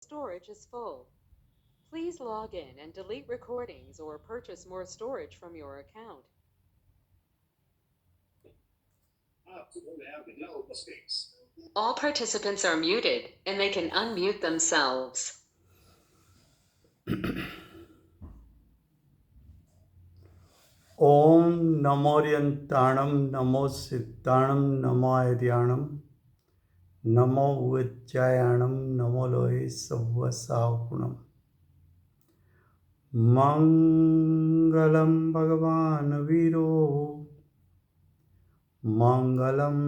storage is full. Please log in and delete recordings or purchase more storage from your account. All participants are muted and they can unmute themselves. ओम नमोर्यंताणम नमो सिद्धाणम नमो आर्याणम नमो उच्चायाणम नमो लोहे सव्वसाहुणम मंगलम भगवान वीरो मंगलम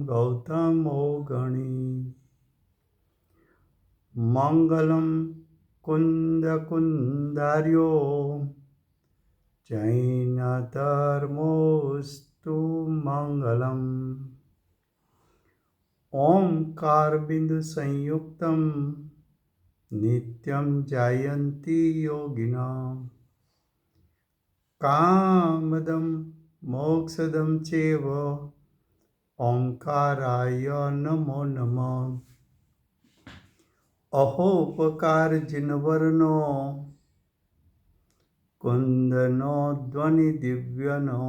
गौतमो गणी मंगलम कुंद कुंदार्यो जैन धर्मोस्तु मंगलम ओंकार बिंदु संयुक्तम नित्यं जायन्ति योगिना कामदं मोक्षदं चैव ओंकाराय नमो नमः अहोपकार जिनवर्णो कुंदनो ध्वनि दिव्यनो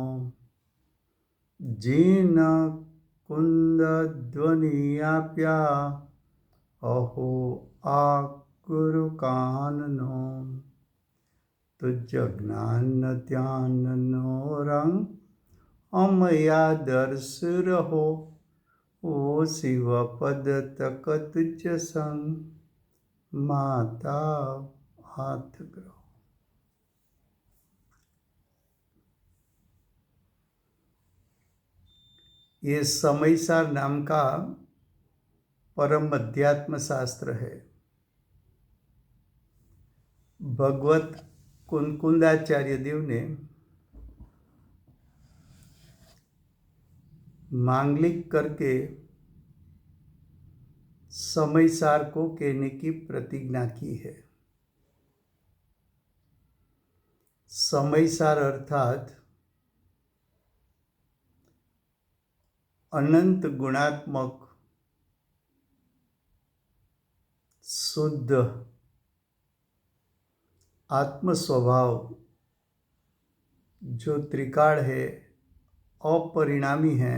जिन कुंद ध्वनि आप्या अहो आ गुरु काननो तुझ ज्ञान ध्यान नो रंग अमया दर्श रहो ओ शिव पद तक तुझ संग माता हाथ ग्रहो। ये समयसार नाम का परम अध्यात्म शास्त्र है। भगवत कुंकुंदाचार्य देव ने मांगलिक करके समयसार को कहने की प्रतिज्ञा की है। समयसार अर्थात अनंत गुणात्मक शुद्ध आत्म स्वभाव जो त्रिकाल है, अपरिणामी है,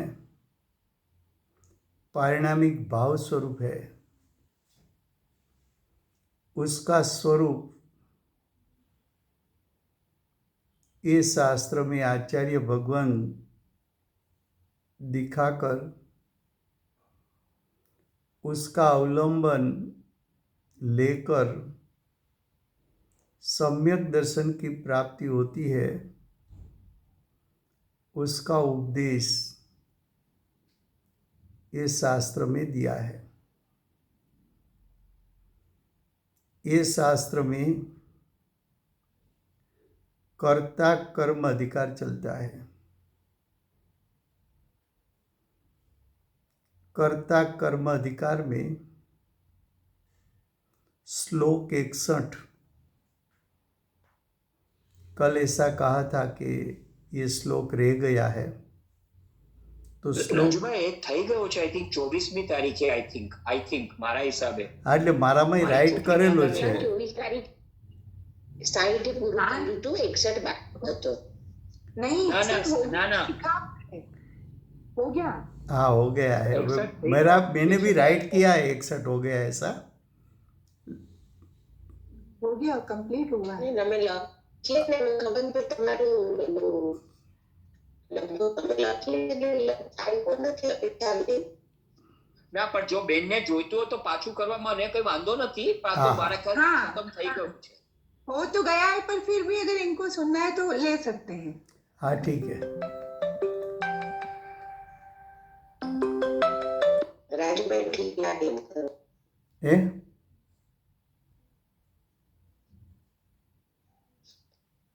पारिणामिक भाव स्वरूप है, उसका स्वरूप ये शास्त्र में आचार्य भगवान दिखाकर उसका अवलंबन लेकर सम्यक दर्शन की प्राप्ति होती है, उसका उपदेश ये शास्त्र में दिया है। ये शास्त्र में कर्ता कर्म अधिकार चलता है। कर्ता कर्म अधिकार में श्लोक 61 कल ऐसा कहा था कि ये श्लोक रह गया है, तो શ્લોક એક થઈ ગયો છે આઈ થિંક 24મી તારીખે આઈ થિંક મારા હિસાબે એટલે મારામાં રાઈટ કરેલો છે 24 તારીખ સાઈડ પૂરું કર્યું તું 61 બાકી હતો नहीं ना ना हो गया। हाँ हो गया है। 61 मैंने भी राइट किया है 61 हो गया ऐसा हो गया, कंप्लीट हुआ है। नहीं मैं लखी ने खबर पे તમારું ના પણ જો બેનને જોઈતું હોય તો પાછું કરવા મને કોઈ વાંધો નથી, પણ તો મારા ખ્યાલ ખતમ થઈ ગયું છે। हो तो गया है, पर फिर भी अगर इनको सुनना है तो ले सकते हैं। हाँ ठीक है। રાજભાઈ ठीक लागे ए?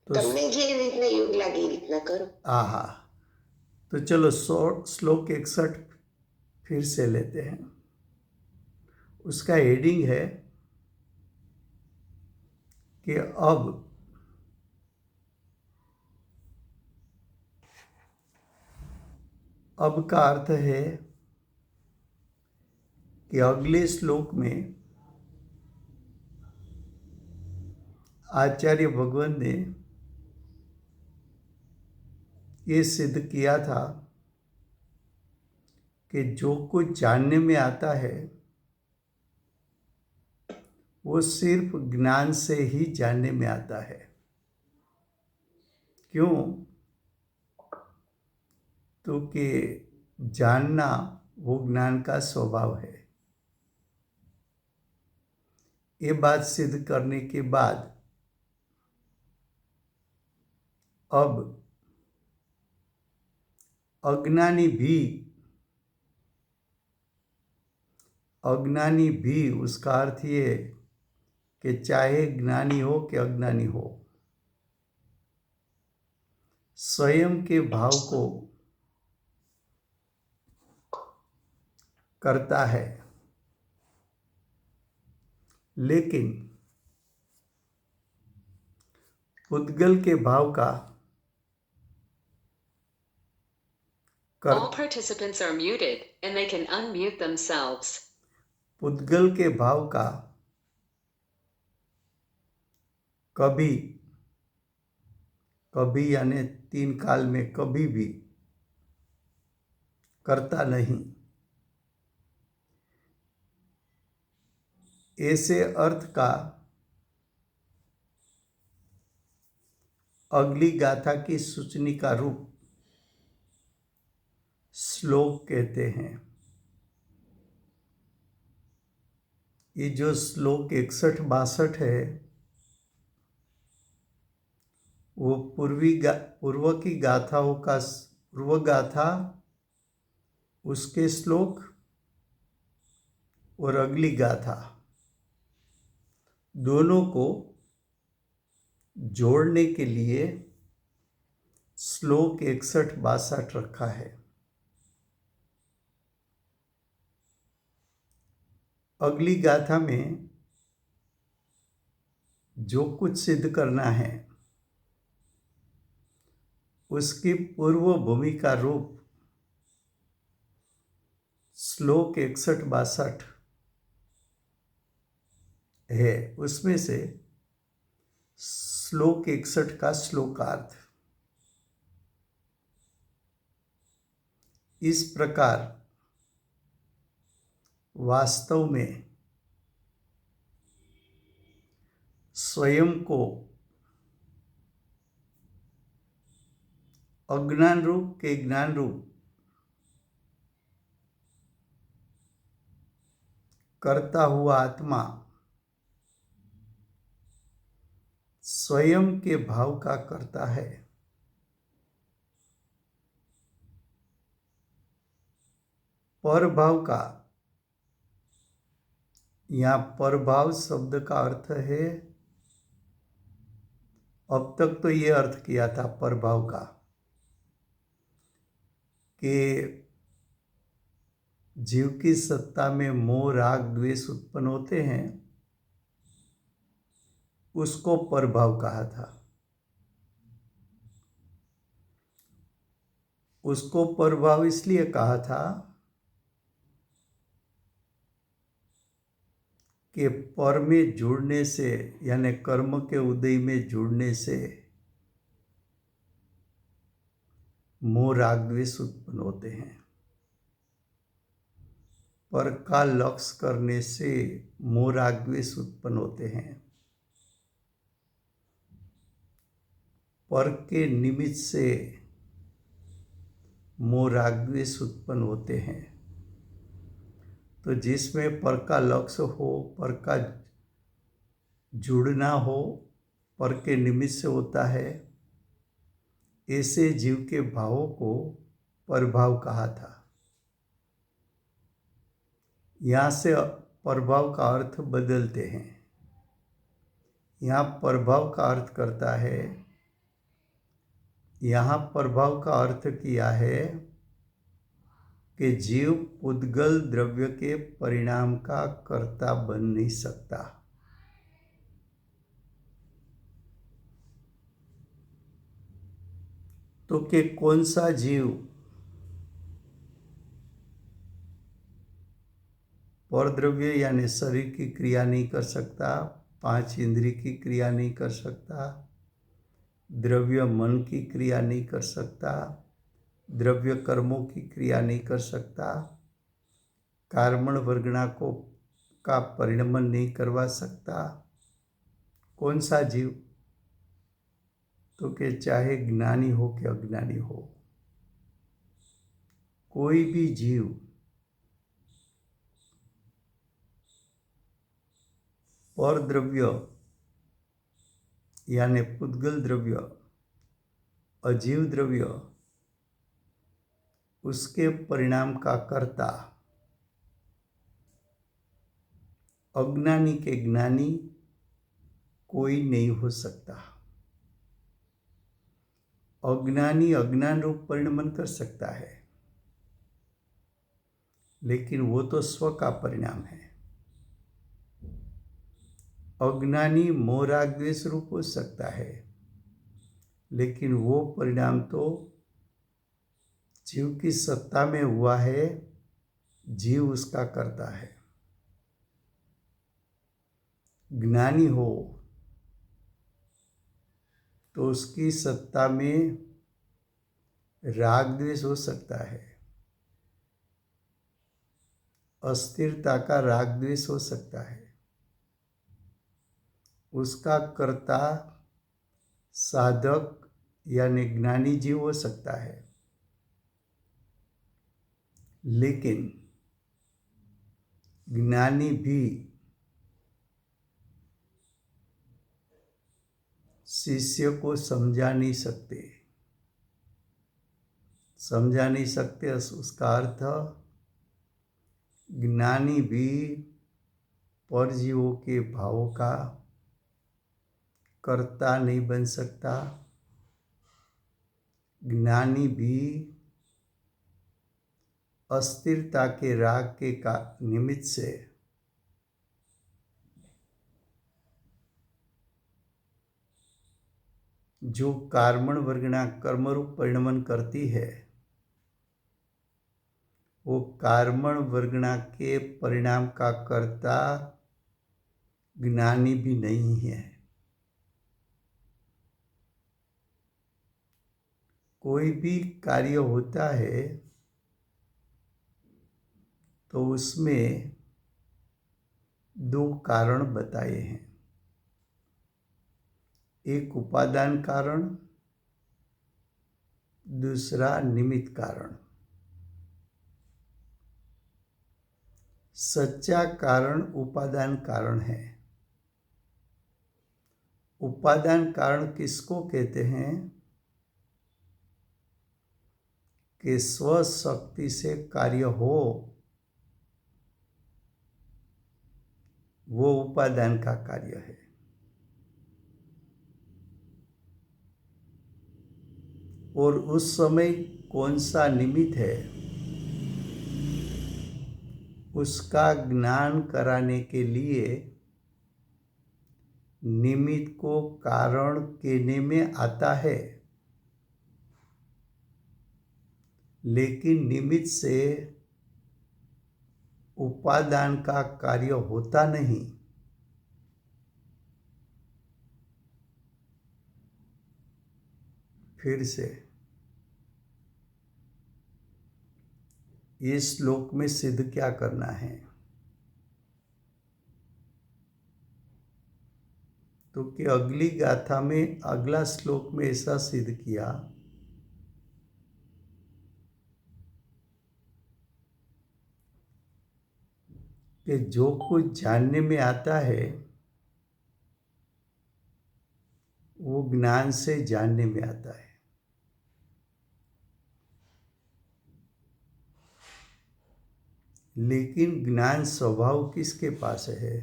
तो તમને જે રીતના યોગ લાગે એ રીતના કરો। हाँ हाँ, तो चलो श्लोक 61 फिर से लेते हैं। उसका हेडिंग है कि अब का अर्थ है कि अगले श्लोक में आचार्य भगवान ने ये सिद्ध किया था कि जो कुछ जानने में आता है वो सिर्फ ज्ञान से ही जानने में आता है। क्यों? तो कि जानना वो ज्ञान का स्वभाव है। ये बात सिद्ध करने के बाद अब अज्ञानी भी उसका अर्थ ये कि चाहे ज्ञानी हो कि अज्ञानी हो, स्वयं के भाव को करता है, लेकिन पुद्गल के भाव का All participants are muted and they can unmute themselves. पुद्गल के भाव का कभी यानी 3 काल में कभी भी करता नहीं। ऐसे अर्थ का अगली गाथा की सूचनी का रूप श्लोक कहते हैं। ये जो श्लोक 61-62 है वो पूर्व की गाथाओं का पूर्व गाथा, उसके श्लोक और अगली गाथा दोनों को जोड़ने के लिए श्लोक 61-62 रखा है। अगली गाथा में जो कुछ सिद्ध करना है उसकी पूर्व भूमि का रूप श्लोक 61-62 है। उसमें से श्लोक 61 का श्लोकार्थ इस प्रकार वास्तव में स्वयं को अज्ञान रूप के ज्ञान रूप करता हुआ आत्मा स्वयं के भाव का करता है। परभाव का, यहाँ परभाव शब्द का अर्थ है, अब तक तो ये अर्थ किया था परभाव का कि जीव की सत्ता में मोह राग द्वेष उत्पन्न होते हैं, उसको परभाव कहा था। उसको परभाव इसलिए कहा था कि पर में जुड़ने से यानी कर्म के उदय में जुड़ने से मोह राग द्वेष उत्पन्न होते हैं, पर का लक्ष्य करने से मोह राग द्वेष उत्पन्न होते हैं, पर के निमित्त से मोह राग द्वेष उत्पन्न होते हैं। तो जिसमें पर का लक्ष्य हो, पर का जुड़ना हो, पर के निमित्त से होता है, ऐसे जीव के भावों को परभाव कहा था। यहाँ से परभाव का अर्थ बदलते हैं। यहाँ परभाव का अर्थ करता है, यहाँ प्रभाव का अर्थ किया है कि जीव पुद्गल द्रव्य के परिणाम का कर्ता बन नहीं सकता। तो कि कौन सा जीव परद्रव्य यानी शरीर की क्रिया नहीं कर सकता, 5 इंद्रिय की क्रिया नहीं कर सकता, द्रव्य मन की क्रिया नहीं कर सकता, द्रव्य कर्मों की क्रिया नहीं कर सकता, कार्मण वर्गणा को का परिणमन नहीं करवा सकता। कौन सा जीव? तो कि चाहे ज्ञानी हो कि अज्ञानी हो, कोई भी जीव पर द्रव्य यानी पुद्गल द्रव्य, अजीव द्रव्य, उसके परिणाम का कर्ता अज्ञानी के ज्ञानी कोई नहीं हो सकता। अज्ञानी अज्ञान रूप परिणमन कर सकता है, लेकिन वो तो स्व का परिणाम है। अज्ञानी मोह राग द्वेष रूप हो सकता है, लेकिन वो परिणाम तो जीव की सत्ता में हुआ है, जीव उसका करता है। ज्ञानी हो तो उसकी सत्ता में राग द्वेष हो सकता है, अस्थिरता का राग द्वेष हो सकता है, उसका कर्ता साधक यानी ज्ञानी जीव हो सकता है, लेकिन ज्ञानी भी शिष्य को समझा नहीं सकते। उसका अर्थ ज्ञानी भी परजीवों के भावों का कर्ता नहीं बन सकता। ज्ञानी भी अस्थिरता के राग के का निमित्त से जो कार्मण वर्गणा कर्मरूप परिणमन करती है, वो कार्मण वर्गणा के परिणाम का कर्ता ज्ञानी भी नहीं है। कोई भी कार्य होता है तो उसमें 2 कारण बताए हैं, एक उपादान कारण, दूसरा निमित्त कारण। सच्चा कारण उपादान कारण है। उपादान कारण किसको कहते हैं? कि स्वशक्ति से कार्य हो, वो उपादान का कार्य है। और उस समय कौन सा निमित्त है, उसका ज्ञान कराने के लिए निमित्त को कारण कहने में आता है, लेकिन निमित्त से उपादान का कार्य होता नहीं। फिर से इस श्लोक में सिद्ध क्या करना है? तो कि अगली गाथा में अगला श्लोक में ऐसा सिद्ध किया कि जो कुछ जानने में आता है वो ज्ञान से जानने में आता है। लेकिन ज्ञान स्वभाव किसके पास है?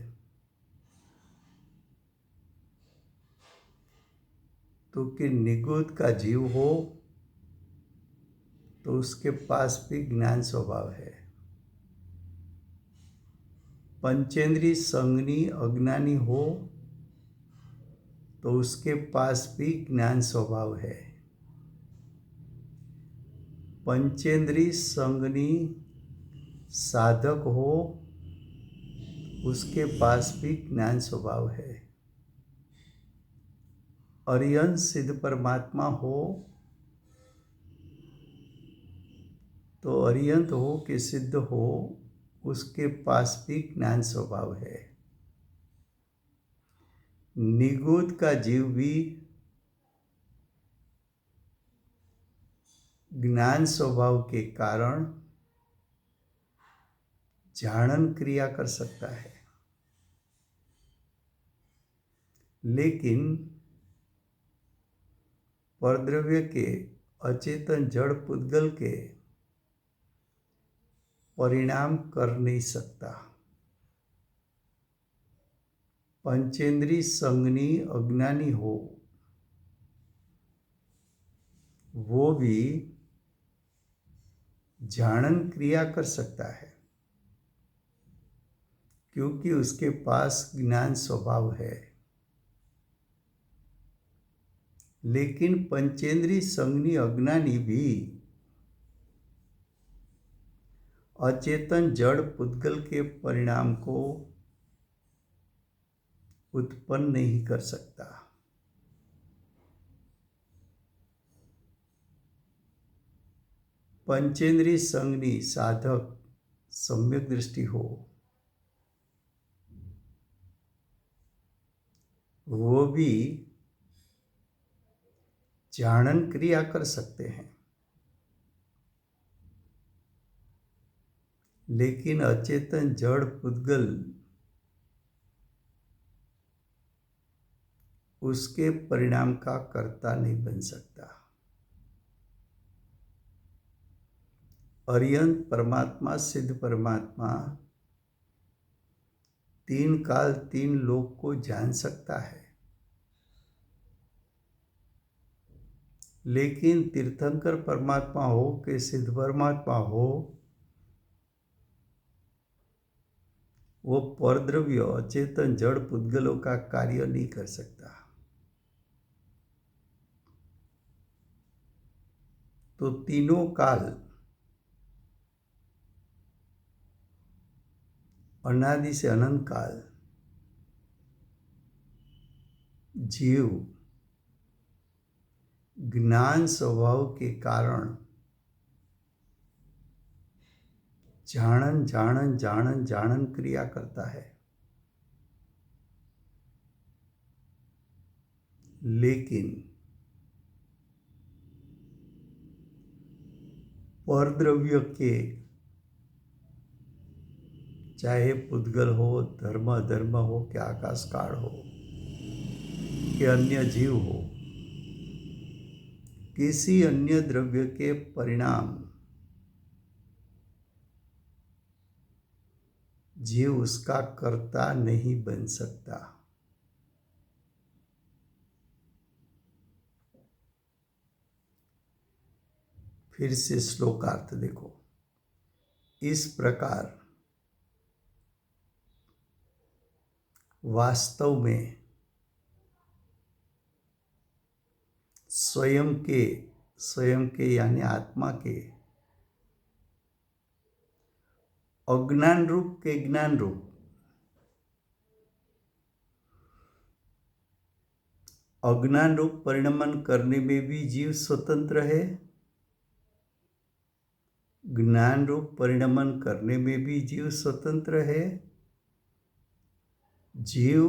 तो कि निगुत का जीव हो तो उसके पास भी ज्ञान स्वभाव है। पंचेंद्रिय संगनी अज्ञानी हो तो उसके पास भी ज्ञान स्वभाव है। पंचेंद्रिय संगनी साधक हो उसके पास भी ज्ञान स्वभाव है। अरिहंत सिद्ध परमात्मा हो तो अरिहंत हो कि सिद्ध हो, उसके पास भी ज्ञान स्वभाव है। निगूढ़ का जीव भी ज्ञान स्वभाव के कारण झाड़न क्रिया कर सकता है, लेकिन परद्रव्य के अचेतन जड़ पुद्गल के परिणाम कर नहीं सकता। पंचेंद्री संगनी अज्ञानी हो वो भी झाड़न क्रिया कर सकता है, क्योंकि उसके पास ज्ञान स्वभाव है। लेकिन पंचेंद्री संगनी अज्ञानी भी अचेतन जड़ पुद्गल के परिणाम को उत्पन्न नहीं कर सकता। पंचेंद्री संगनी साधक सम्यक दृष्टि हो वो भी झाड़न क्रिया कर सकते हैं, लेकिन अचेतन जड़ पुद्गल उसके परिणाम का कर्ता नहीं बन सकता। अरिहंत परमात्मा सिद्ध परमात्मा तीन काल तीन लोक को जान सकता है, लेकिन तीर्थंकर परमात्मा हो कि सिद्ध परमात्मा हो, वो परद्रव्य अचेतन जड़ पुद्गलों का कार्य नहीं कर सकता। तो तीनों काल अनादि से अनंत काल जीव ज्ञान स्वभाव के कारण जाणन जाणन जाणन जाणन क्रिया करता है, लेकिन परद्रव्य के चाहे पुद्गल हो, धर्म अधर्म हो कि आकाश काल हो कि अन्य जीव हो, किसी अन्य द्रव्य के परिणाम जीव उसका कर्ता नहीं बन सकता। फिर से श्लोकार्थ देखो। इस प्रकार वास्तव में स्वयं के यानी आत्मा के अज्ञान रूप के ज्ञान रूप अज्ञान रूप परिणमन करने में भी जीव स्वतंत्र है, ज्ञान रूप परिणमन करने में भी जीव स्वतंत्र है। जीव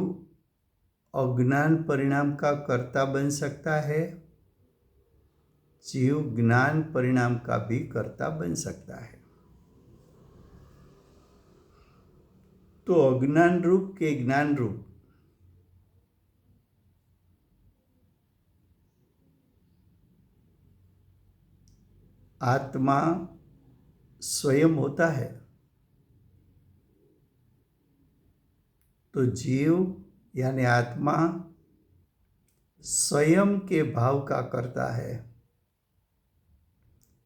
अज्ञान परिणाम का कर्ता बन सकता है, जीव ज्ञान परिणाम का भी कर्ता बन सकता है। तो अज्ञान रूप के ज्ञान रूप आत्मा स्वयं होता है, तो जीव यानी आत्मा स्वयं के भाव का करता है।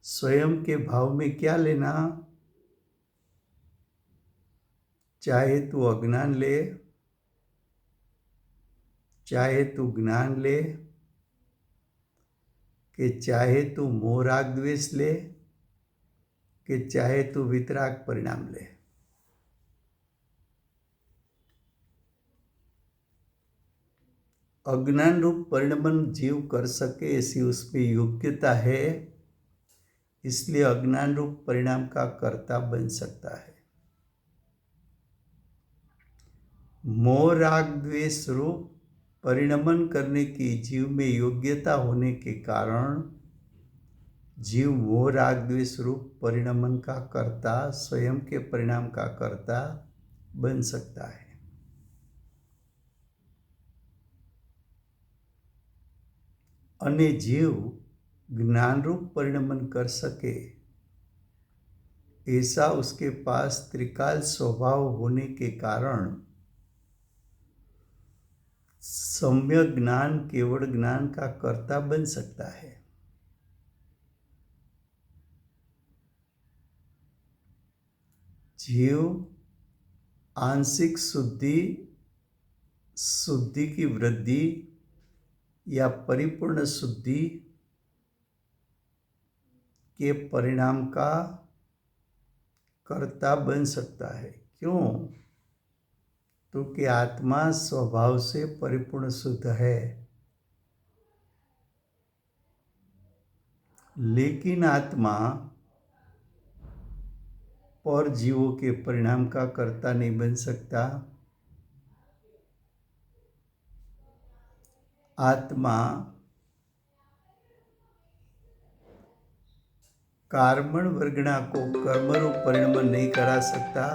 स्वयं के भाव में क्या लेना, चाहे तू अज्ञान ले, चाहे तू ज्ञान ले, कि चाहे तू मोह राग द्वेष ले, कि चाहे तू वितराग परिणाम ले, अज्ञान रूप परिणमन जीव कर सके ऐसी उसमें योग्यता है, इसलिए अज्ञान रूप परिणाम का कर्ता बन सकता है। मोह राग द्वेष रूप परिणमन करने की जीव में योग्यता होने के कारण जीव मोह राग द्वेष रूप परिणमन का कर्ता, स्वयं के परिणाम का कर्ता बन सकता है। अन्य जीव ज्ञान रूप परिणमन कर सके ऐसा उसके पास त्रिकाल स्वभाव होने के कारण सम्यक ज्ञान केवल ज्ञान का कर्ता बन सकता है। जीव आंशिक शुद्धि की वृद्धि या परिपूर्ण शुद्धि के परिणाम का कर्ता बन सकता है। क्यों? क्योंकि आत्मा स्वभाव से परिपूर्ण शुद्ध है, लेकिन आत्मा पर जीवों के परिणाम का कर्ता नहीं बन सकता। आत्मा कार्मण वर्गणा को कर्मरूप परिणमन नहीं करा सकता।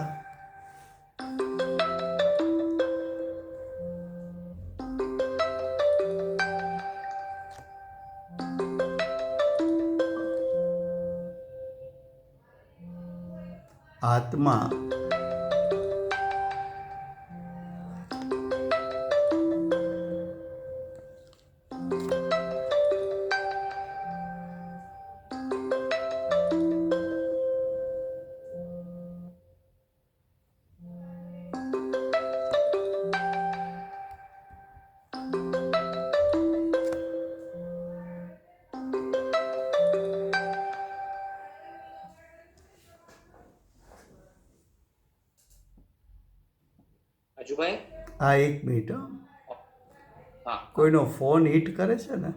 आत्मा અજુભાઈ આ એક મિનિટ હો. હા કોઈનો ફોન હિટ કરે છે ને?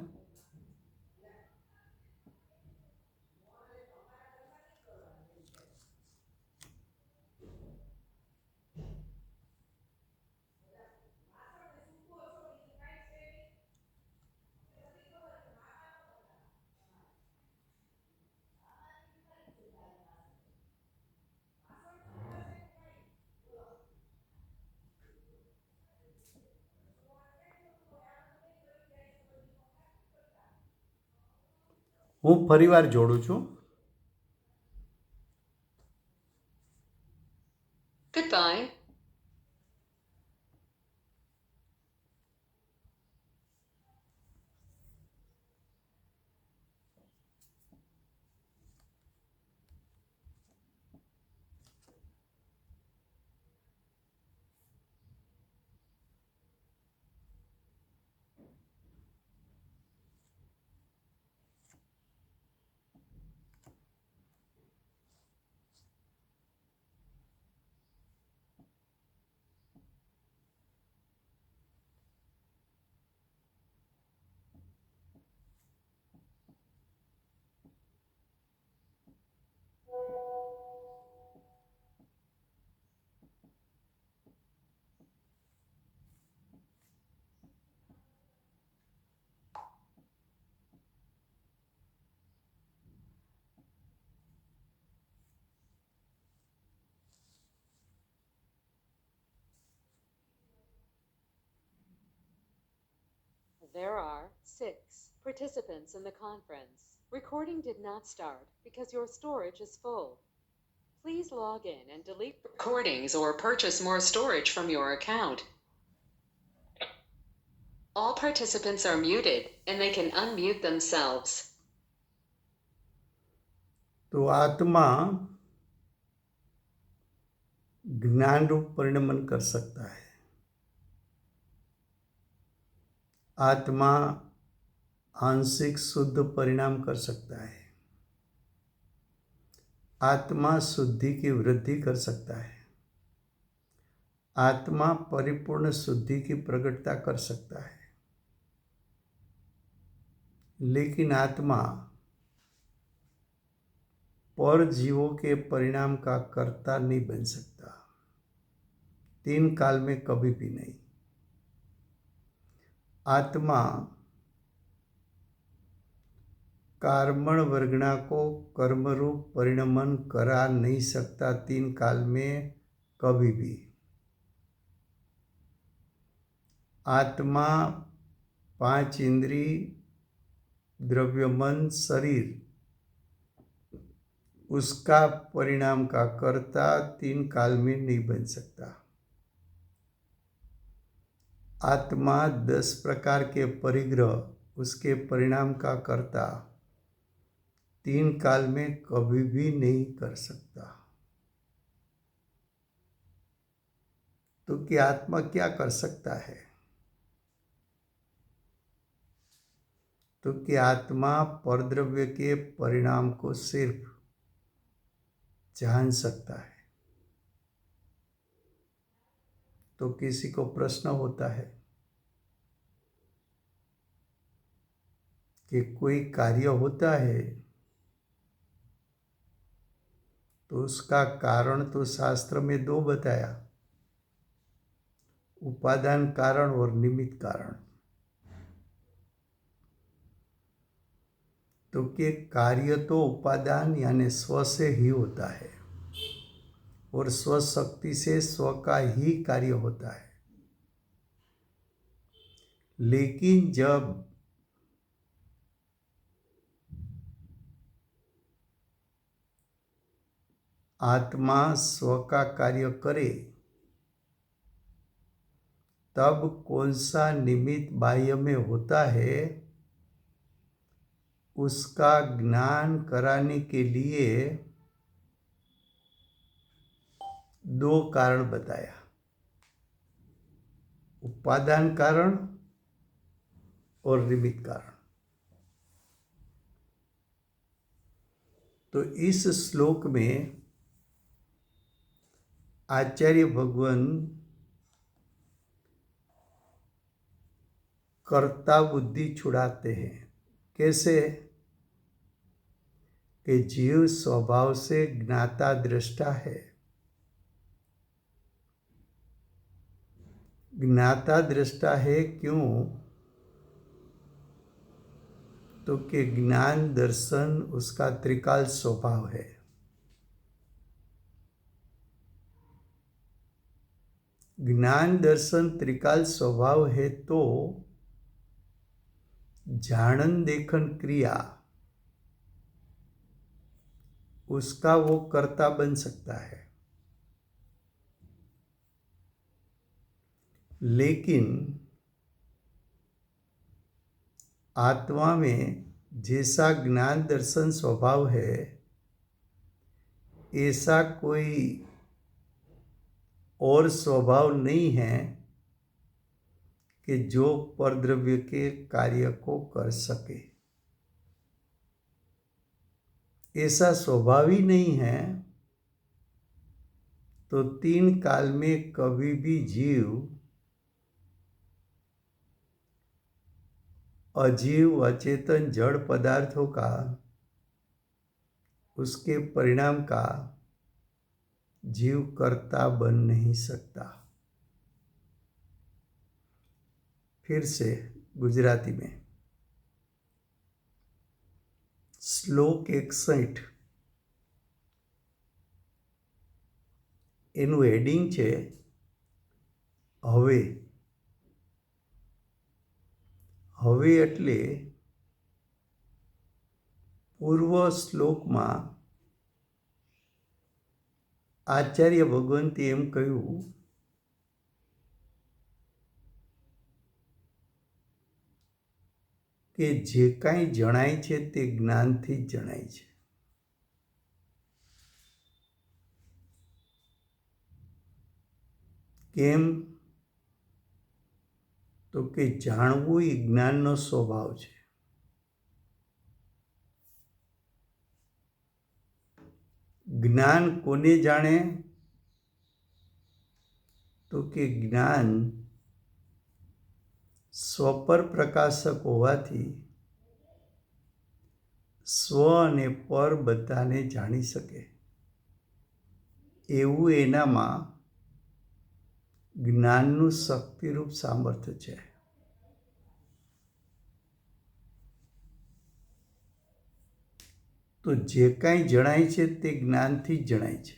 હું ફરીવાર જોડું છું. Goodbye. There are 6 participants in the conference. Recording did not start because your storage is full. Please log in and delete recordings or purchase more storage from your account. All participants are muted and they can unmute themselves. तो आत्मा ज्ञान रूप परिणमन कर सकता है। आत्मा आंशिक शुद्ध परिणाम कर सकता है। आत्मा शुद्धि की वृद्धि कर सकता है। आत्मा परिपूर्ण शुद्धि की प्रकटता कर सकता है। लेकिन आत्मा पर जीवों के परिणाम का कर्ता नहीं बन सकता, 3 काल में कभी भी नहीं। आत्मा कर्मण वर्गणा को कर्मरूप परिणमन करा नहीं सकता, 3 काल में कभी भी। आत्मा 5 इंद्री, द्रव्य, मन, शरीर, उसका परिणाम का कर्ता 3 काल में नहीं बन सकता। आत्मा 10 प्रकार के परिग्रह, उसके परिणाम का कर्ता 3 काल में कभी भी नहीं कर सकता। तो कि आत्मा क्या कर सकता है? तो कि आत्मा परद्रव्य के परिणाम को सिर्फ जान सकता है। तो किसी को प्रश्न होता है कि कोई कार्य होता है तो उसका कारण तो शास्त्र में 2 बताया, उपादान कारण और निमित्त कारण। तो कि कार्य तो उपादान यानी स्व से ही होता है और स्व शक्ति से स्व का ही कार्य होता है। लेकिन जब आत्मा स्व का कार्य करे तब कौन सा निमित्त बाह्य में होता है, उसका ज्ञान कराने के लिए 2 कारण बताया, उपादान कारण और निमित्त कारण। तो इस श्लोक में आचार्य भगवान कर्ता बुद्धि छुड़ाते हैं। कैसे? कि जीव स्वभाव से ज्ञाता दृष्टा है। ज्ञाता दृष्टा है क्यों? तो कि ज्ञान दर्शन उसका त्रिकाल स्वभाव है। ज्ञान दर्शन त्रिकाल स्वभाव है तो जाणन देखन क्रिया उसका वो कर्ता बन सकता है। लेकिन आत्मा में जैसा ज्ञान दर्शन स्वभाव है ऐसा कोई और स्वभाव नहीं है कि जो परद्रव्य के कार्य को कर सके। ऐसा स्वभाव ही नहीं है तो 3 काल में कभी भी जीव अजीव अचेतन जड़ पदार्थों का उसके परिणाम का जीव कर्ता बन नहीं सकता। फिर से गुजराती में श्लोक 61 એનું હેડિંગ છે હવે। હવે એટલે પૂર્વ શ્લોકમાં આચાર્ય ભગવંતે એમ કહ્યું કે જે કાંઈ જણાય છે તે જ્ઞાનથી જ જણાય છે। કેમ? તો કે જાણવું એ જ્ઞાનનો સ્વભાવ છે। જ્ઞાન કોને જાણે? તો કે જ્ઞાન સ્વ પર પ્રકાશક હોવાથી સ્વ અને પર બધાને જાણી શકે એવું એનામાં જ્ઞાનનું શક્તિરૂપ સામર્થ્ય છે. તો જે કાંઈ જણાય છે તે જ્ઞાનથી જ જણાય છે.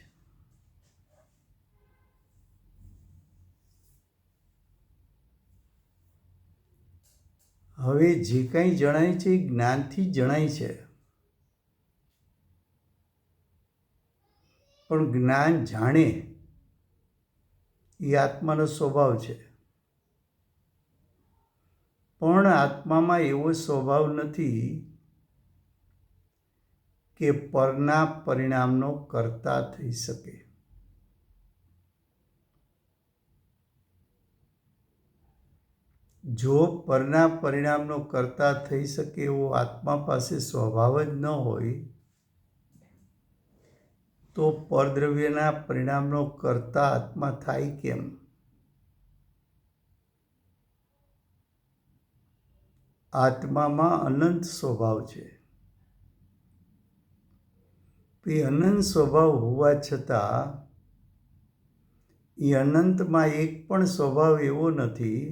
હવે જે કાંઈ જણાય છે એ જ્ઞાનથી જ જણાય છે, પણ જ્ઞાન જાણે એ આત્માનો સ્વભાવ છે. પણ આત્મામાં એવો સ્વભાવ નથી કે પરના પરિણામનો કર્તા થઈ શકે. જો પરના પરિણામનો કર્તા થઈ શકે એવો આત્મા પાસે સ્વભાવ જ ન હોય તો પરદ્રવ્યના પરિણામનો કર્તા આત્મા થાય કેમ? આત્મામાં અનંત સ્વભાવ છે. એ અનંત સ્વભાવ હોવા છતાં એ અનંતમાં એક પણ સ્વભાવ એવો નથી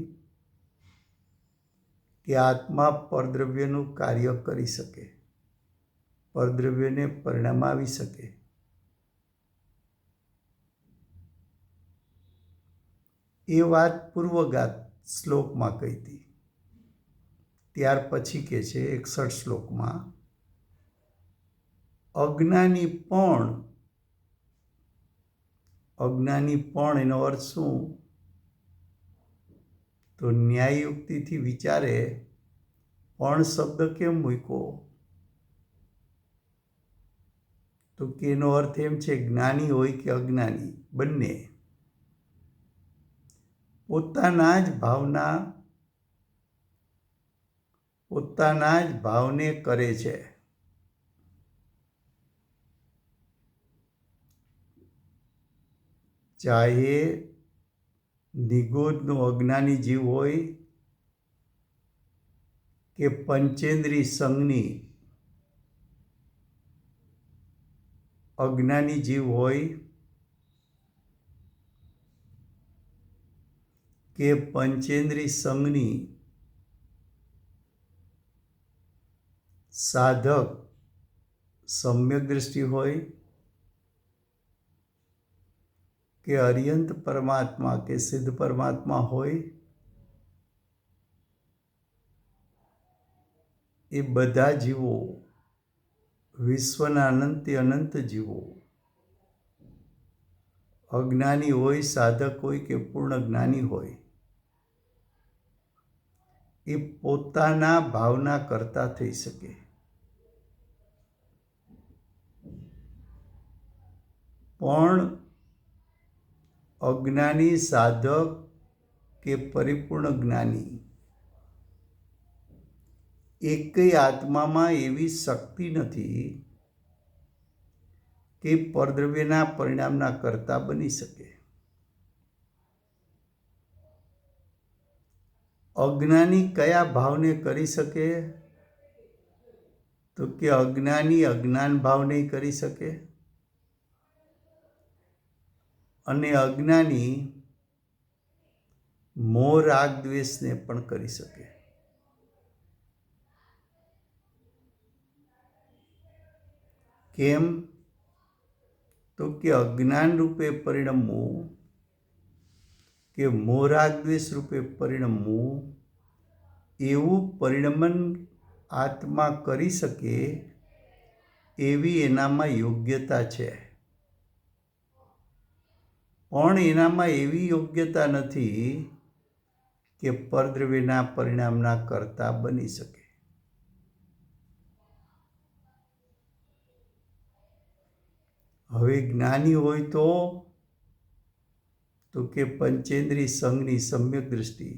કે આત્મા પરદ્રવ્યનું કાર્ય કરી શકે, પરદ્રવ્યને પરિણામ આવી શકે. એ વાત પૂર્વગાત શ્લોકમાં કહી હતી. ત્યાર પછી કહે છે 61 શ્લોકમાં, અજ્ઞાની પણ એનો અર્થ શું? તો ન્યાયયુક્તિથી વિચારે પણ શબ્દ કેમ મૂક્યો? તો કે એનો અર્થ એમ છે જ્ઞાની હોય કે અજ્ઞાની બંને પોતાના જ ભાવને કરે છે. ચાહે નિગોદનો અજ્ઞાની જીવ હોય કે પંચેન્દ્રિય સંઘની અજ્ઞાની જીવ હોય કે પંચેન્દ્રિય સંઘની સાધક સમ્યક દૃષ્ટિ હોય કે અર્યંત પરમાત્મા કે સિદ્ધ પરમાત્મા હોય, એ બધા જીવો વિશ્વના અનંતે અનંત જીવો અજ્ઞાની હોય, સાધક હોય કે પૂર્ણ જ્ઞાની હોય, એ પોતાના ભાવના કરતા થઈ શકે. પણ અજ્ઞાની, સાધક કે પરિપૂર્ણ જ્ઞાની એકેય આત્મામાં એવી શક્તિ નથી કે પરદ્રવ્યના પરિણામના કર્તા બની શકે. અજ્ઞાની કયા ભાવને કરી શકે? તો કે અજ્ઞાની અજ્ઞાન ભાવને કરી શકે અને અજ્ઞાની મોહ રાગ દ્વેષને પણ કરી શકે. કેમ? તો કે અજ્ઞાન રૂપે પરિણમવું કે મોહ રાગ દ્વેષ રૂપે પરિણમવું એવું પરિણમન આત્મા કરી શકે એવી એનામાં યોગ્યતા છે. પણ એનામાં એવી યોગ્યતા નથી કે પરદ્રવ્યના પરિણામના કર્તા બની શકે. હવે જ્ઞાની હોય તો કે પંચેન્દ્રિય સંઘની સમ્યક દૃષ્ટિ,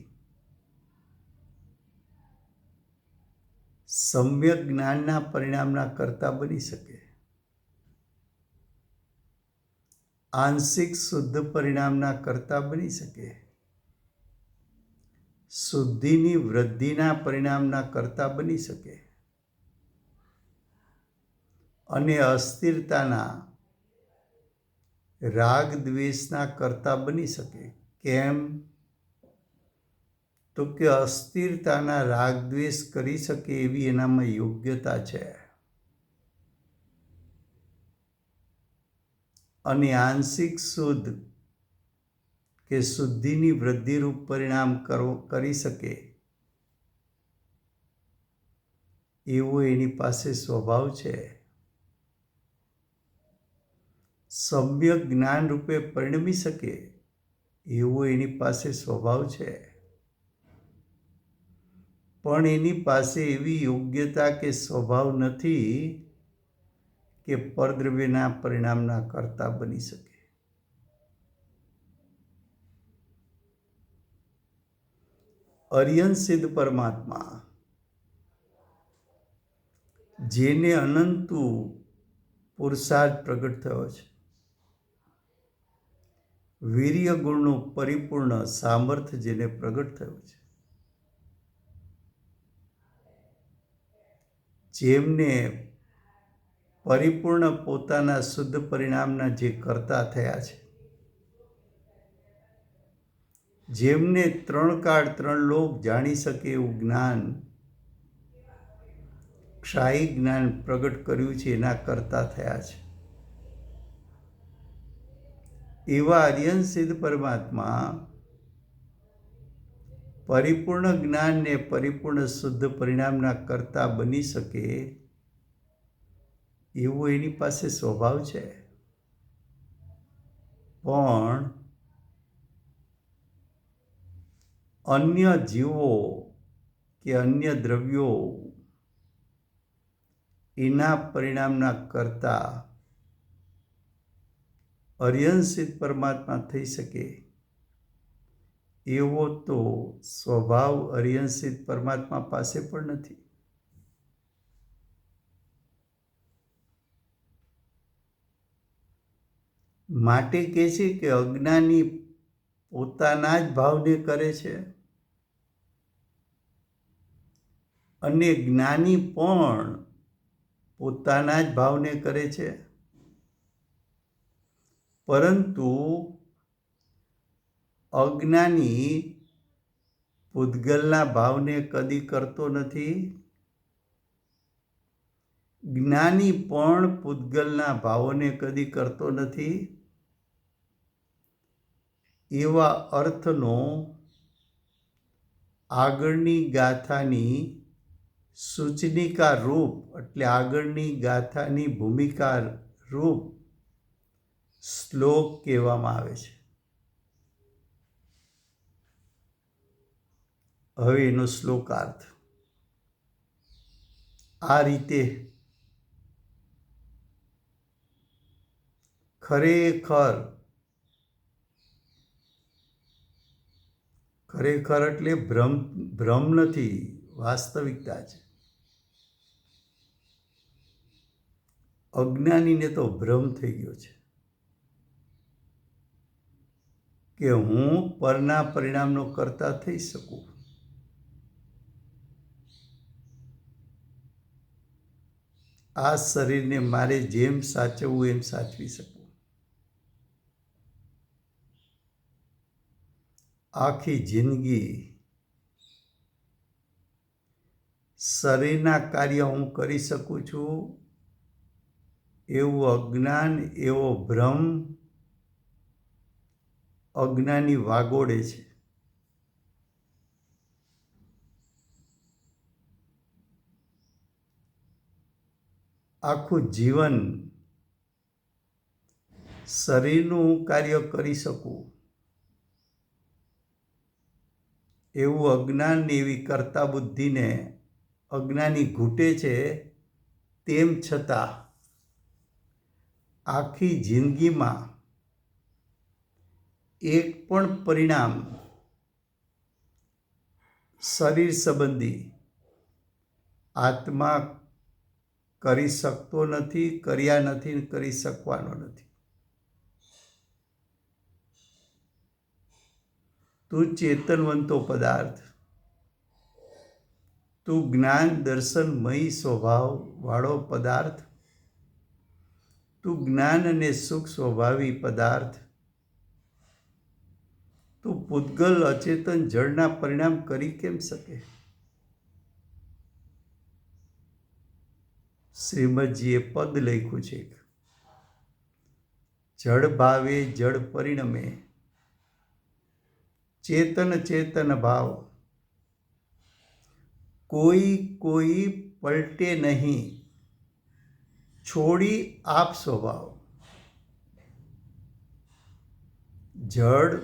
સમ્યક જ્ઞાનના પરિણામના કર્તા બની શકે. આંશિક શુદ્ધ પરિણામના કર્તા બની શકે. શુદ્ધિની વૃદ્ધિના પરિણામના કર્તા બની શકે. અને અસ્થિરતાના રાગ દ્વેષના કર્તા બની શકે. કેમ? તો કે અસ્થિરતાના રાગ દ્વેષ કરી શકે એવી એનામાં યોગ્યતા છે. અને આંશિક શુદ્ધ કે શુદ્ધિની વૃદ્ધિરૂપ પરિણામ કરી શકે એવો એની પાસે સ્વભાવ છે. સમ્યક જ્ઞાન રૂપે પરિણમી શકે એવો એની પાસે સ્વભાવ છે. પણ એની પાસે એવી યોગ્યતા કે સ્વભાવ નથી કે પરદ્રવ્યના પરિણામના કર્તા બની શકે. અર્યન સિદ્ધ પરમાત્મા જેને અનંતુ પુરુષાર્થ પ્રગટ થયો છે, વીર્ય ગુણનું પરિપૂર્ણ સામર્થ્ય જેને પ્રગટ થયું છે, જેમને પરિપૂર્ણ પોતાના શુદ્ધ પરિણામના જે કર્તા થયા છે, જેમને ત્રણ કાળ ત્રણ લોક જાણી શકે એવું જ્ઞાન, ક્ષાયી જ્ઞાન પ્રગટ કર્યું છે, એના કર્તા થયા છે. એવા આર્યન સિદ્ધ પરમાત્મા પરિપૂર્ણ જ્ઞાન ને પરિપૂર્ણ શુદ્ધ પરિણામના કર્તા બની શકે એવો એની પાસે સ્વભાવ છે. પણ અન્ય જીવો કે અન્ય દ્રવ્યો એના પરિણામના કર્તા અર્યન સિદ્ધ પરમાત્મા થઈ શકે એવો તો સ્વભાવ અર્યન સિદ્ધ પરમાત્મા પાસે પણ નથી. માટે કહે છે કે અજ્ઞાની પોતાના જ ભાવને કરે છે અને જ્ઞાની પણ પોતાના જ ભાવને કરે છે, પરંતુ અજ્ઞાની પૂતગલના ભાવને કદી કરતો નથી. જ્ઞાની પણ પૂતગલના ભાવોને કદી કરતો નથી. એવા અર્થનો આગળની ગાથાની સૂચનિકા રૂપ એટલે આગળની ગાથાની ભૂમિકા રૂપ શ્લોક કહેવામાં આવે છે. હવે એનો શ્લોકાર્થ આ રીતે ખરેખર એટલે ભ્રમ નથી, વાસ્તવિકતા છે. અજ્ઞાનીને તો ભ્રમ થઈ ગયો છે કે હું પરના પરિણામનો કર્તા થઈ શકું. આ શરીરને મારે જેમ સાચવવું એમ સાચવી શકું. આખી જિંદગી શરીરના કાર્ય હું કરી શકું છું એવું અજ્ઞાન, એવો ભ્રમ અજ્ઞાની વાગોડે છે. આખું જીવન શરીરનું કાર્ય કરી શકું એવું અજ્ઞાન, એવી કર્તા બુદ્ધિને અજ્ઞાની ઘૂંટે છે. તેમ છતાં આખી જિંદગીમાં એક પણ પરિણામ શરીર સંબંધી આત્મા કરી શકતો નથી, કર્યા નથી, કરી શકવાનો નથી. તું ચેતનવંતો પદાર્થ, તું જ્ઞાન દર્શનમયી સ્વભાવ વાળો પદાર્થ, તું જ્ઞાન અને સુખ સ્વભાવી પદાર્થ, તું પૂતગલ અચેતન જળના પરિણામ કરી કેમ શકે? શ્રીમદજીએ પદ લખ્યું છે, જળ ભાવે જળ પરિણમે, ચેતન ચેતન ભાવ, કોઈ કોઈ પલટે નહીં, છોડી આપ સ્વભાવ. જળ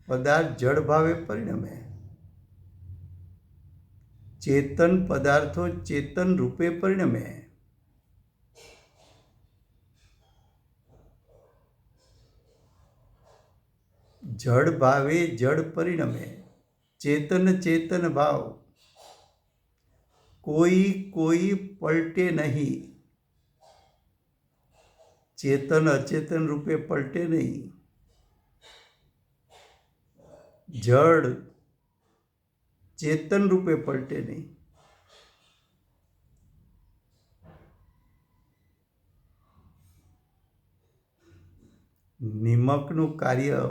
પદાર્થ જળ ભાવે પરિણમે, ચેતન પદાર્થો ચેતન રૂપે પરિણમે. જળ ભાવે જળ પરિણમે, ચેતન ચેતન ભાવ, કોઈ કોઈ પલટે નહીં, ચેતન અચેતન રૂપે પલટે નહીં. જળ ચેતન રૂપે પલટે નહીં. નિમકનું કાર્ય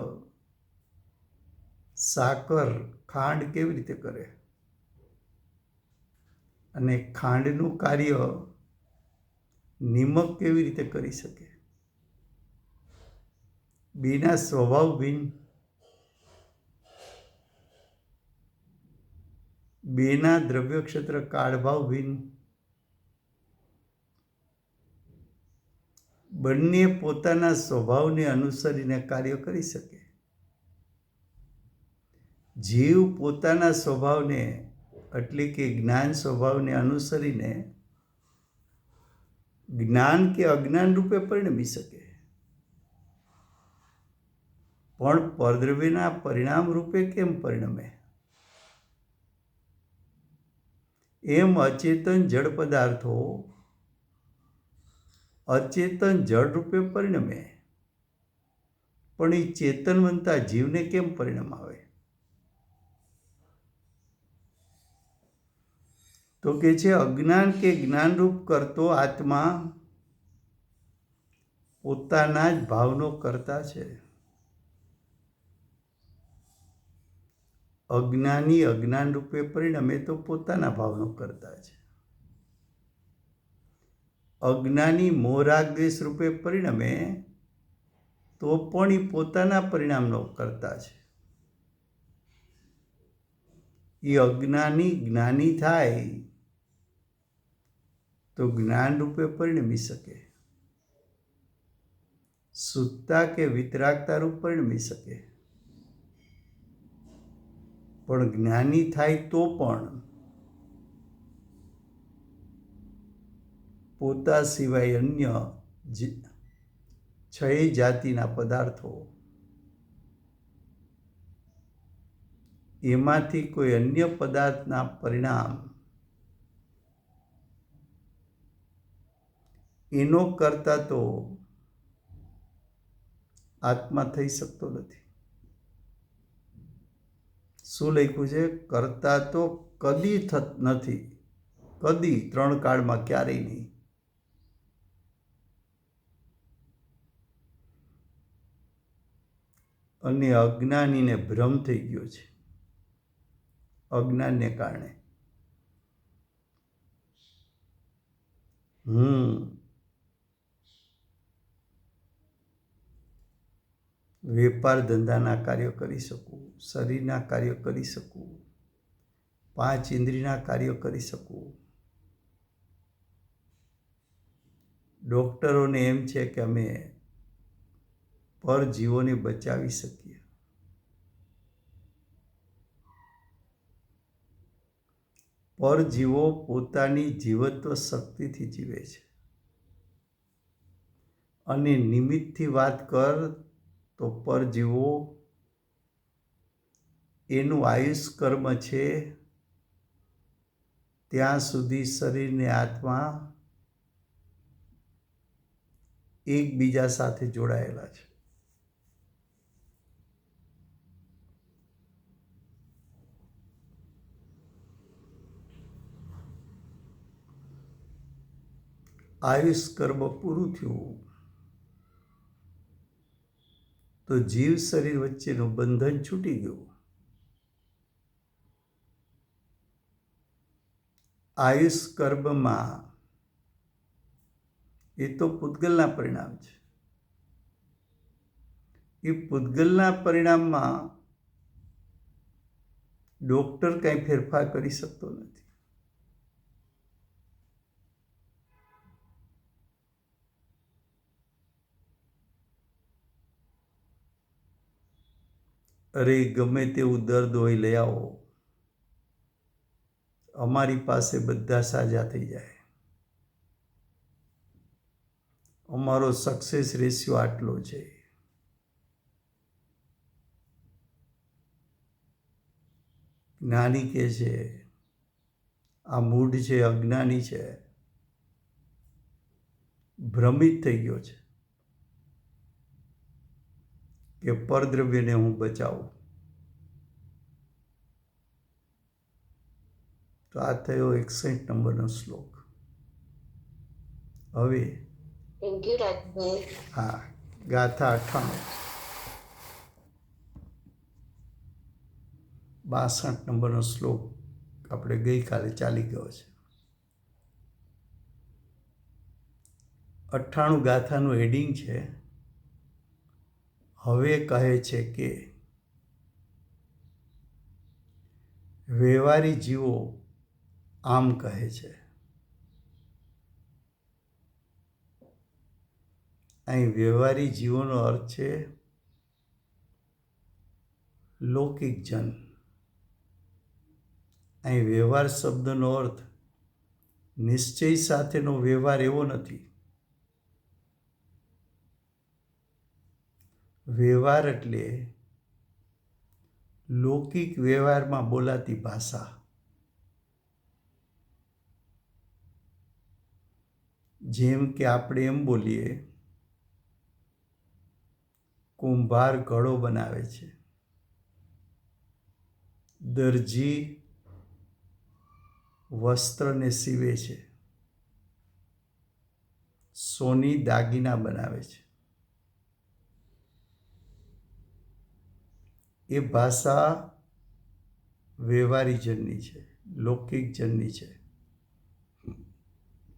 સાકર ખાંડ કેવી રીતે કરે અને ખાંડનું કાર્ય નિમક કેવી રીતે કરી શકે? બેના સ્વભાવ ભિન્ન, બેના દ્રવ્ય ક્ષેત્ર કાળભાવ ભિન્ન, બંને પોતાના સ્વભાવને અનુસરીને કાર્ય કરી શકે. જીવ પોતાના સ્વભાવને એટલે કે જ્ઞાન સ્વભાવને અનુસરીને જ્ઞાન કે અજ્ઞાન રૂપે પરિણમી શકે, પણ પરદ્રવ્યના પરિણામ રૂપે કેમ પરિણમે? એમ અચેતન જળ પદાર્થો અચેતન જળ રૂપે પરિણમે, પણ એ ચેતનવંતા જીવને કેમ પરિણામ આવે? તો કે છે અજ્ઞાન કે જ્ઞાનરૂપ કરતો આત્મા પોતાના જ ભાવનો કરતા છે. અજ્ઞાની અજ્ઞાન રૂપે પરિણમે તો પોતાના ભાવનો કરતા છે. અજ્ઞાની મોહરાગદ્વેષ રૂપે પરિણમે તો પણ એ પોતાના પરિણામનો કરતા છે. એ અજ્ઞાની જ્ઞાની થાય તો જ્ઞાન રૂપે પરિણમી શકે, શુદ્ધતા કે વિતરાગતા રૂપ પરિણમી શકે, પણ જ્ઞાની થાય તો પણ પોતા સિવાય અન્ય 6 જાતિના પદાર્થો એમાંથી કોઈ અન્ય પદાર્થના પરિણામ એનો કરતા તો આત્મા થઈ શકતો નથી. શું લખ્યું છે? કરતા તો કદી નથી, કદી 3 કાળમાં ક્યારેય નહીં. અને અજ્ઞાનીને ભ્રમ થઈ ગયો છે, અજ્ઞાનને કારણે. વેપાર ધંધાના કાર્યો કરી શકું, શરીરના કાર્યો કરી શકું, 5 ઇન્દ્રિયના કાર્યો કરી શકું. ડૉક્ટરોને એમ છે કે અમે પરજીવોને બચાવી શકીએ. પરજીવો પોતાની જીવત્વ શક્તિથી જીવે છે. અને નિમિત્તથી વાત કર તો પરજીવો એનું આયુષ કર્મ છે ત્યાં સુધી શરીરને આત્મા એકબીજા સાથે જોડાયેલા છે. આયુષ કર્મ પૂરું થયું તો જીવ શરીર વચ્ચેનું બંધન છૂટી ગયું. આયુષ કર્મમાં એ તો પૂતગલના પરિણામ છે. એ પૂતગલના પરિણામમાં ડોક્ટર કંઈ ફેરફાર કરી શકતો નથી. અરે ગમે તેવું દર્દ હોય લઈ આવો, અમારી પાસે બધા સાજા થઈ જાય. અમારો સક્સેસ રેશિયો આટલો છે. જ્ઞાની કે છે આ મૂઢ છે, અજ્ઞાની છે, ભ્રમિત થઈ ગયો છે કે પરદ્રવ્યને હું બચાવું. તો આ થયો 61 નંબરનો શ્લોક. હવે થેન્ક યુ રાજભાઈ. હા, ગાથા 98 62 નંબરનો શ્લોક આપણે ગઈકાલે ચાલી ગયો છે. 98 ગાથાનું હેડિંગ છે હવે કહે છે કે વ્યવહારી જીવો આમ કહે છે. અહીં વ્યવહારી જીવોનો અર્થ છે લૌકિક જન. અહીં વ્યવહાર શબ્દનો અર્થ નિશ્ચય સાથેનો વ્યવહાર એવો નથી. વ્યવહાર એટલે લૌકિક વ્યવહારમાં બોલાતી ભાષા. જેમ કે આપણે એમ બોલીએ કુંભાર ઘડો બનાવે છે, દરજી વસ્ત્રને સીવે છે, સોની દાગીના બનાવે છે. એ ભાષા વ્યવહારી જનની છે, લૌકિક જનની છે.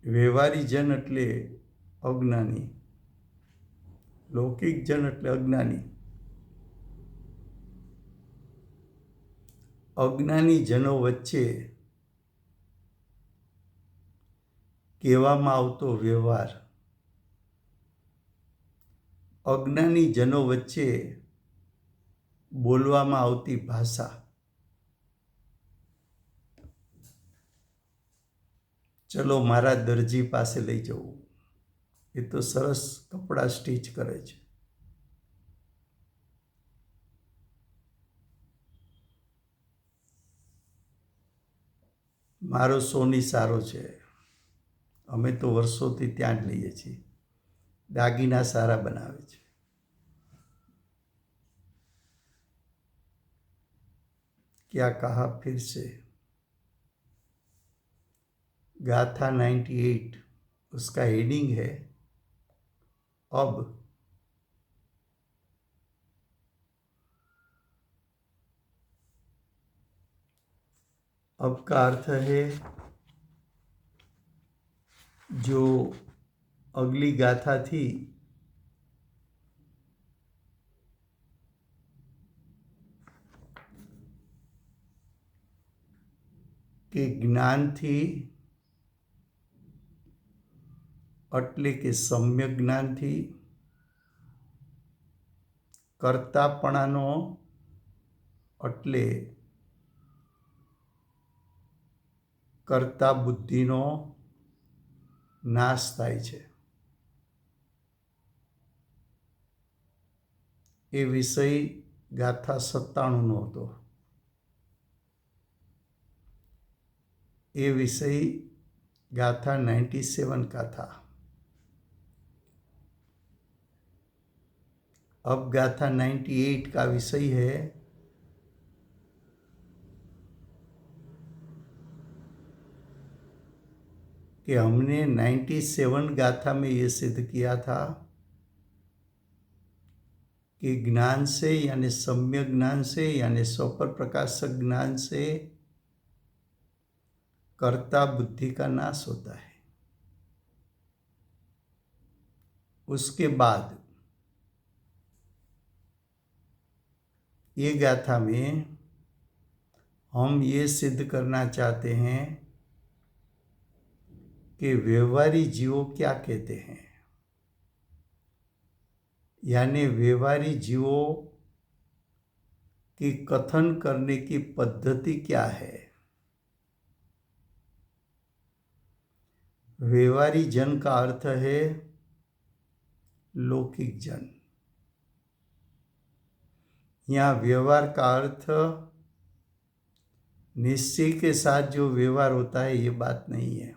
વ્યવહારી જન એટલે અજ્ઞાની, લૌકિક જન એટલે અજ્ઞાની. અજ્ઞાની જનો વચ્ચે કહેવામાં આવતો વ્યવહાર, અજ્ઞાની જનો વચ્ચે બોલવામાં આવતી ભાષા. ચલો મારા દરજી પાસે લઈ જવું, એ તો સરસ કપડાં સ્ટીચ કરે છે. મારો સોની સારો છે, અમે તો વર્ષોથી ત્યાં જ લઈએ છીએ. દાગીના સારા બનાવે છે. क्या कहा फिर से? गाथा 98 उसका हेडिंग है अब. अब का अर्थ है जो अगली गाथा थी કે જ્ઞાનથી એટલે કે સમ્યક જ્ઞાનથી કર્તાપણાનો એટલે કર્તા બુદ્ધિનો નાશ થાય છે. એ વિષય ગાથા 97નો હતો. ये विषय गाथा 97 का था. अब गाथा 98 का विषय है कि हमने 97 गाथा में ये सिद्ध किया था कि ज्ञान से यानी सम्यक ज्ञान से यानी स्वपर प्रकाशक ज्ञान से कर्ता बुद्धि का नाश होता है। उसके बाद ये गाथा में हम ये सिद्ध करना चाहते हैं कि व्यवहारी जीवों क्या कहते हैं, यानी व्यवहारी जीवों की कथन करने की पद्धति क्या है। व्यवहारी जन का अर्थ है लौकिक जन। यहाँ व्यवहार का अर्थ निश्चय के साथ जो व्यवहार होता है ये बात नहीं है।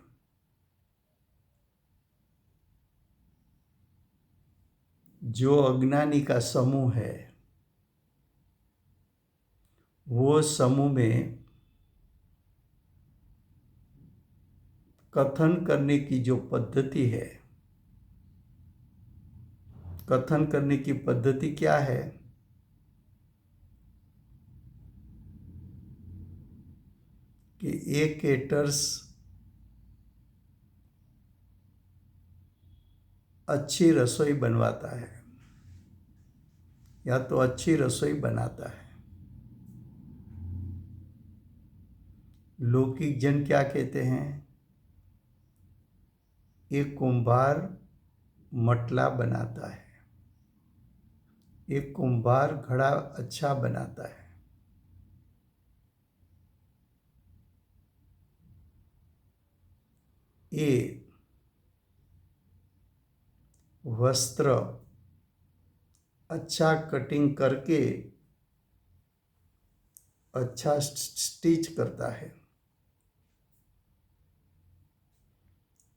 जो अज्ञानी का समूह है वो समूह में कथन करने की जो पद्धति है, कथन करने की पद्धति क्या है कि एक केटर्स अच्छी रसोई बनवाता है या तो अच्छी रसोई बनाता है। लौकिक जन क्या कहते हैं, एक कुंभार मटला बनाता है, एक कुंभार घड़ा अच्छा बनाता है। ये वस्त्र अच्छा कटिंग करके अच्छा स्टिच करता है।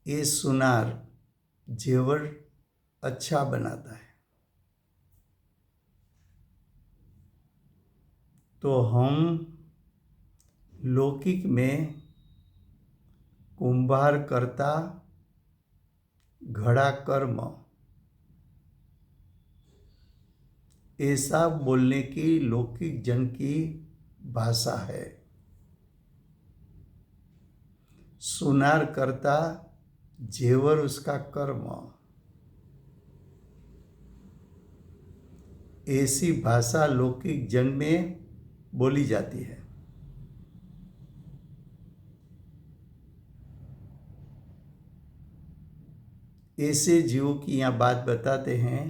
ये सुनार जेवर अच्छा बनाता है। तो हम लौकिक में कुंभार करता घड़ा कर्म ऐसा बोलने की लौकिक जन की भाषा है। सुनार करता जेवर उसका कर्म, ऐसी भाषा लौकिक जन में बोली जाती है। ऐसे जीवों की यहाँ बात बताते हैं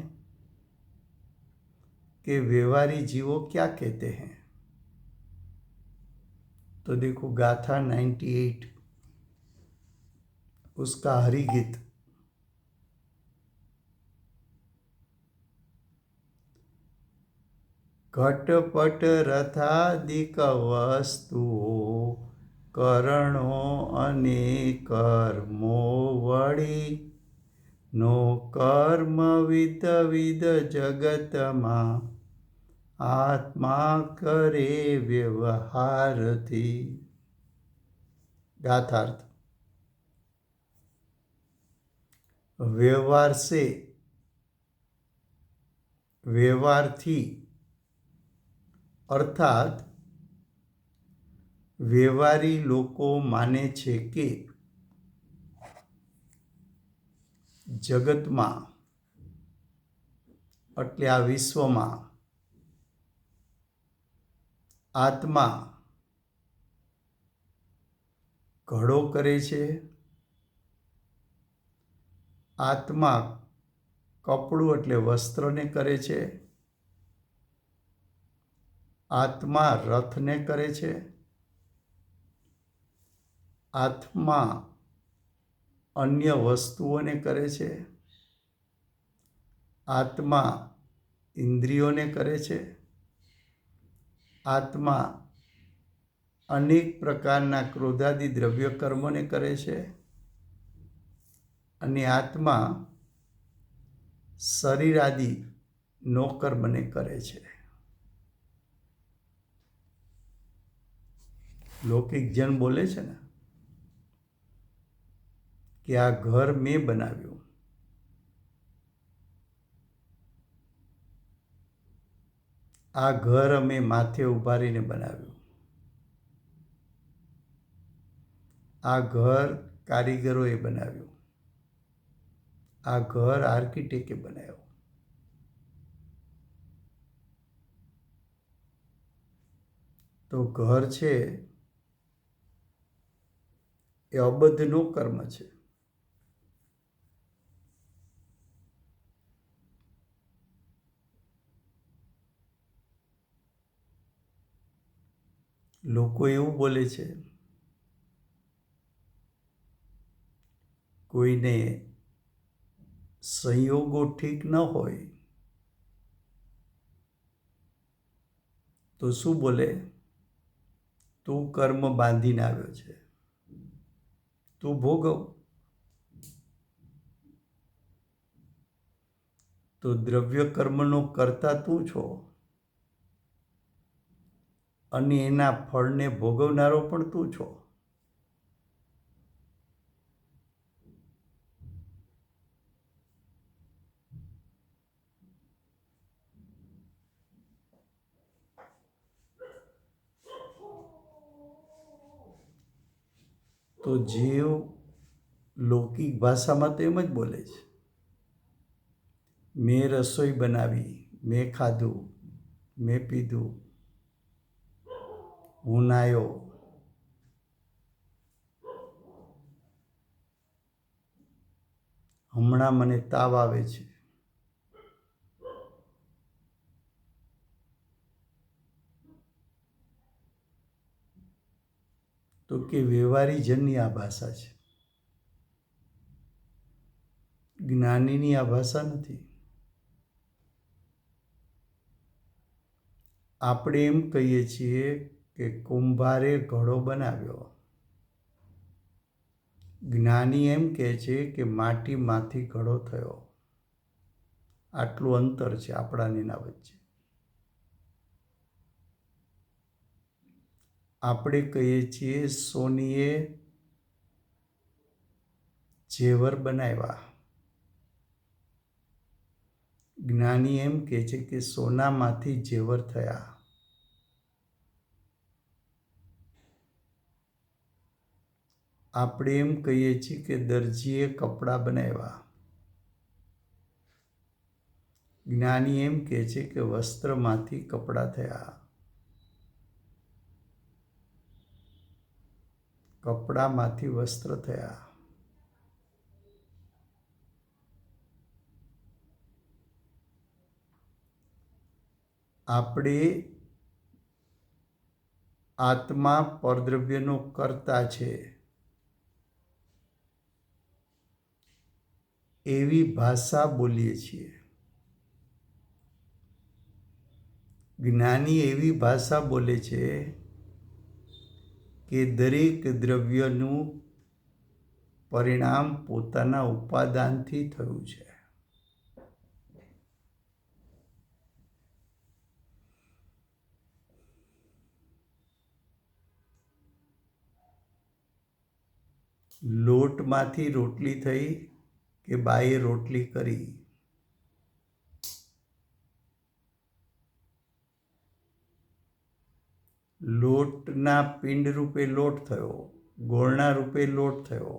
कि व्यवहारी जीवों क्या कहते हैं। तो देखो गाथा 98 उसका हरिगीत। घटपट रथादिक वस्तुओ करणो અને કર્મો વળી નો કર્મ વિદ વિદ જગતમાં આત્મા કરે વ્યવહારથી। गाथार्थ, व्यवहार से, व्यवहार थी अर्थात व्यवहारी लोको माने छे कि जगत में એટલે આ વિશ્વમાં આત્મા ઘડો કરે છે, આત્મા કપડું એટલે વસ્ત્રને કરે છે, આત્મા રથને કરે છે, આત્મા अन्य वस्तुओने करे छे, आत्मा इंद्रियोने करे छे, आत्मा अनेक प्रकारना क्रोधादि द्रव्य कर्मोने करे छे अने आत्मा शरीर आदि नोकर्मने करे छे। लौकिक जन बोले छे ने कि आ घर मैं बनाव्યું, આ ઘર અમે માથે ઊભા રહીને બનાવ્યું. આ ઘર કારીગરોએ બનાવ્યું. આ ઘર આર્કિટેક્ટે બનાવ્યું. તો ઘર છે એ અબદ્ધનું કર્મ છે. લોકો એવું બોલે છે, કોઈને સંયોગો ઠીક ન હોય તો શું બોલે? તું કર્મ બાંધીને આવ્યો છે, તું ભોગવ. તો દ્રવ્ય કર્મનો કર્તા તું છો અને એના ફળને ભોગવનારો પણ તું છો. તો જીવ લૌકિક ભાષામાં તો એમ જ બોલે છે, મેં રસોઈ બનાવી, મેં ખાધું, મેં પીધું, હું નાયો, હમણાં મને તાવ આવે છે. તો કે વ્યવહારીજનની આ ભાષા છે, જ્ઞાનીની આ ભાષા નથી. આપણે એમ કહીએ છીએ કે કુંભારે ઘડો બનાવ્યો. જ્ઞાની એમ કહે છે કે માટીમાંથી ઘડો થયો. આટલું અંતર છે આપણા ને એના વચ્ચે. આપણે કહીએ છીએ સોનીએ ઝેવર બનાવ્યા. જ્ઞાની એમ કહે છે કે સોનામાંથી ઝેવર થયા. આપણે એમ કહીએ છીએ કે દરજીએ કપડાં બનાવ્યા. જ્ઞાની એમ કહે છે કે વસ્ત્રમાંથી કપડાં થયા. કપડામાંથી વસ્ત્ર થયા. આપણે આત્મા પરદ્રવ્યનો કર્તા છે એવી ભાષા બોલીએ છીએ. જ્ઞાની એવી ભાષા બોલે છે કે દરેક દ્રવ્યનું પરિણામ પોતાના ઉપાદાનથી થયું છે. લોટમાંથી રોટલી થઈ કે બાએ રોટલી કરી, લોટના પિંડ રૂપે લોટ થયો, ગોળના રૂપે લોટ થયો,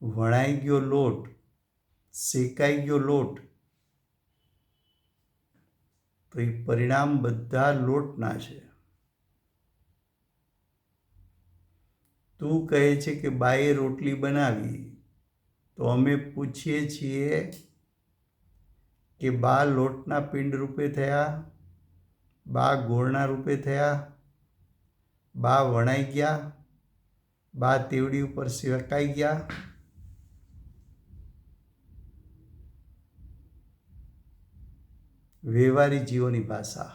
વણાઈ ગયો લોટ, શેકાઈ ગયો લોટ, તો એ પરિણામ બધા લોટના છે. તું કહે છે કે બાએ રોટલી બનાવી, તો અમે પૂછીએ છીએ કે બા લોટના પિંડ રૂપે થયા, બા ગોળના રૂપે થયા, બા વણાઈ ગયા, બા તેવડી ઉપર શેકાઈ ગયા. વ્યવહારી જીવોની ભાષા.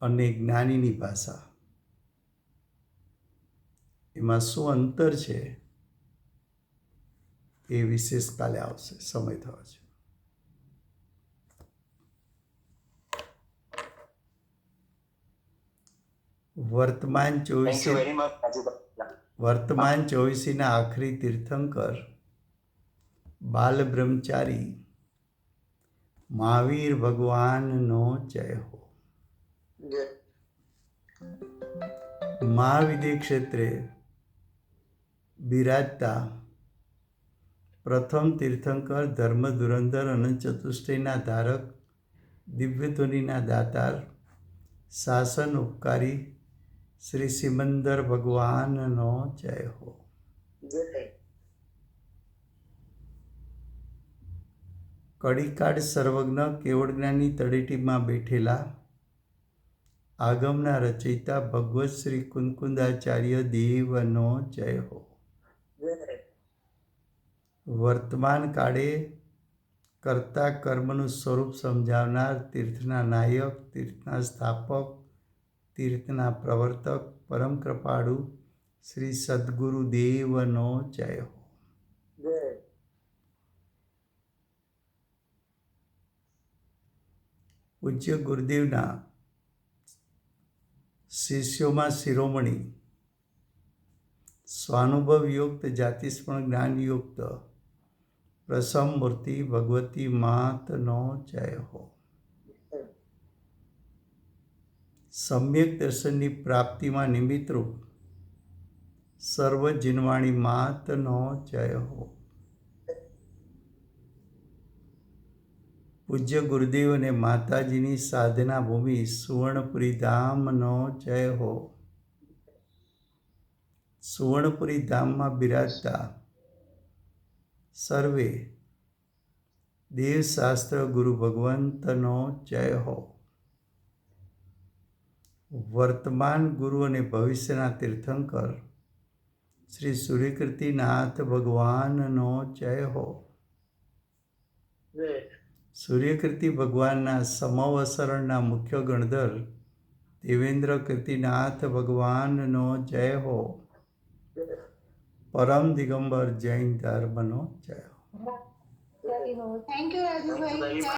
અને જ્ઞાનીની ભાષા. એમાં શું અંતર છે એ વિશેષ કાલે આવશે, સમય થયો છે. વર્તમાન ચોવીસીના આખરી તીર્થંકર બાલ બ્રહ્મચારી મહાવીર ભગવાનનો જય હો. મહાવિદ્ય ક્ષેત્રે બિરાજતા પ્રથમ તીર્થંકર, ધર્મ ધુરંધર અને ચતુષ્ટયના ધારક, દિવ્યધ્વનિના દાતાર, શાસન ઉપકારી શ્રી સિમંદર ભગવાનનો જય હો. કડીકાળ સર્વજ્ઞ કેવળજ્ઞાની તળેટીમાં બેઠેલા આગમના રચયિતા ભગવત શ્રી કુંકુંદાચાર્ય દેવનો જય હો. વર્તમાન કાળે કર્તા કર્મનું સ્વરૂપ સમજાવનાર, તીર્થના નાયક, તીર્થના સ્થાપક, તીર્થના પ્રવર્તક, પરમ કૃપાળુ શ્રી સદગુરુ દેવનો જય હો. પૂજ્ય ગુરુદેવના શિષ્યોમાં શિરોમણી, સ્વાનુભવ યુક્ત, જાતિસ્મરણ જ્ઞાનયુક્ત પ્રસમ મૂર્તિ ભગવતી માતનો જય હો. સમ્યક દર્શનની પ્રાપ્તિમાં નિમિત્તરૂપ સર્વ જીનવાણી માતનો જય હો. પૂજ્ય ગુરુદેવ અને માતાજીની સાધના ભૂમિ સુવર્ણપુરી ધામનો જય હો. સુવર્ણપુરી ધામમાં બિરાજતા સર્વે દેવશાસ્ત્ર ગુરુ ભગવંતનો જય હો. વર્તમાન ગુરુ અને ભવિષ્યના તીર્થંકર શ્રી સૂર્યકીર્તિનાથ ભગવાનનો જય હો. સૂર્યકીર્તિ ભગવાનના સમવસરણના મુખ્ય ગણધર દેવેન્દ્ર કીર્તિનાથ ભગવાનનો જય હો. પરમ દિગંબર જૈન ધર્મનો જય હો. Thank you Rajubhai.